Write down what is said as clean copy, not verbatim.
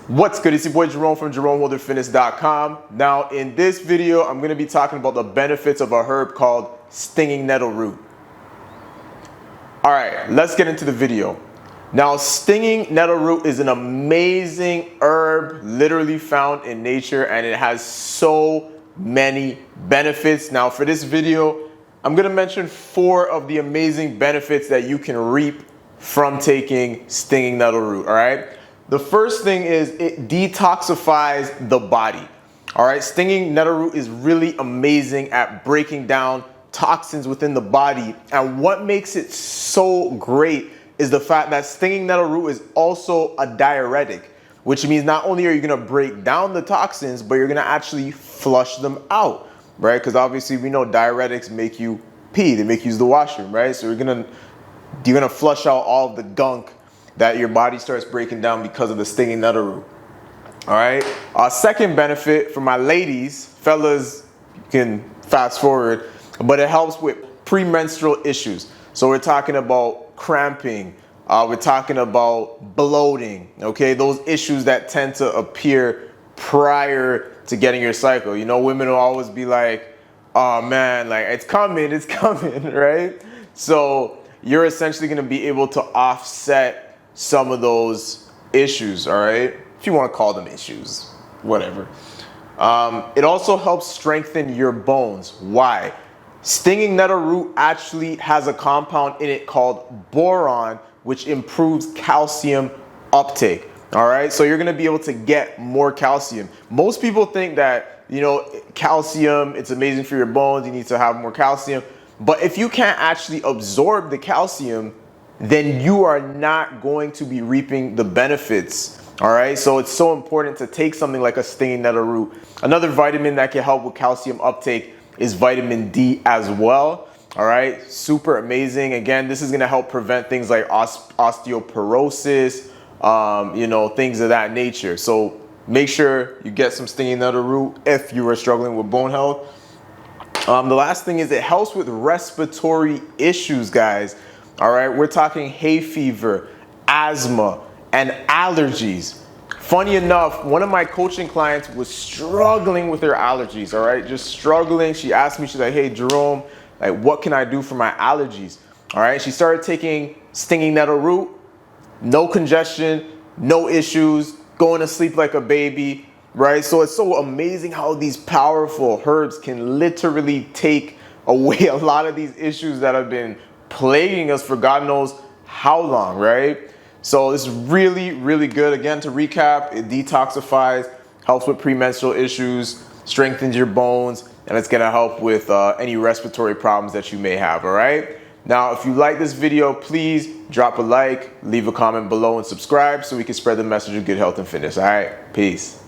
What's good? It's your boy Jerome from JeromeWilderFitness.com. Now in this video, I'm going to be talking about the benefits of a herb called stinging nettle root. Alright, let's get into the video. Now stinging nettle root is an amazing herb literally found in nature, and it has so many benefits. Now for this video, I'm going to mention 4 of the amazing benefits that you can reap from taking stinging nettle root. Alright. The first thing is it detoxifies the body. All right, stinging nettle root is really amazing at breaking down toxins within the body. And what makes it so great is the fact that stinging nettle root is also a diuretic, which means not only are you going to break down the toxins, but you're going to actually flush them out, right? Because obviously we know diuretics make you pee, they make you use the washroom, right? So you're going to flush out all of the gunk that your body starts breaking down because of the stinging nettle root. All right. Second benefit for my ladies, fellas, you can fast forward, but it helps with premenstrual issues. So we're talking about cramping. We're talking about bloating. Okay, those issues that tend to appear prior to getting your cycle. You know, women will always be like, "Oh man, like it's coming, right?" So you're essentially going to be able to offset some of those issues, all right? If you want to call them issues, whatever. It also helps strengthen your bones. Why? Stinging nettle root actually has a compound in it called boron, which improves calcium uptake, all right? So you're going to be able to get more calcium. Most people think that, you know, calcium, it's amazing for your bones, you need to have more calcium. But if you can't actually absorb the calcium, then you are not going to be reaping the benefits. All right, so it's so important to take something like a stinging nettle root. Another vitamin that can help with calcium uptake is vitamin D as well. All right, super amazing. Again, this is going to help prevent things like osteoporosis, you know, things of that nature. So make sure you get some stinging nettle root if you are struggling with bone health. The last thing is it helps with respiratory issues, guys. All right, we're talking hay fever, asthma, and allergies. Funny enough, one of my coaching clients was struggling with her allergies, all right, just struggling. She asked me, she's like, "Hey, Jerome, like, what can I do for my allergies?" All right, she started taking stinging nettle root, no congestion, no issues, going to sleep like a baby, right? So it's so amazing how these powerful herbs can literally take away a lot of these issues that have been plaguing us for God knows how long, right? So this is really, really good. Again, to recap, it detoxifies, helps with premenstrual issues, strengthens your bones, and it's gonna help with any respiratory problems that you may have, all right? Now, if you like this video, please drop a like, leave a comment below, and subscribe so we can spread the message of good health and fitness, all right? Peace.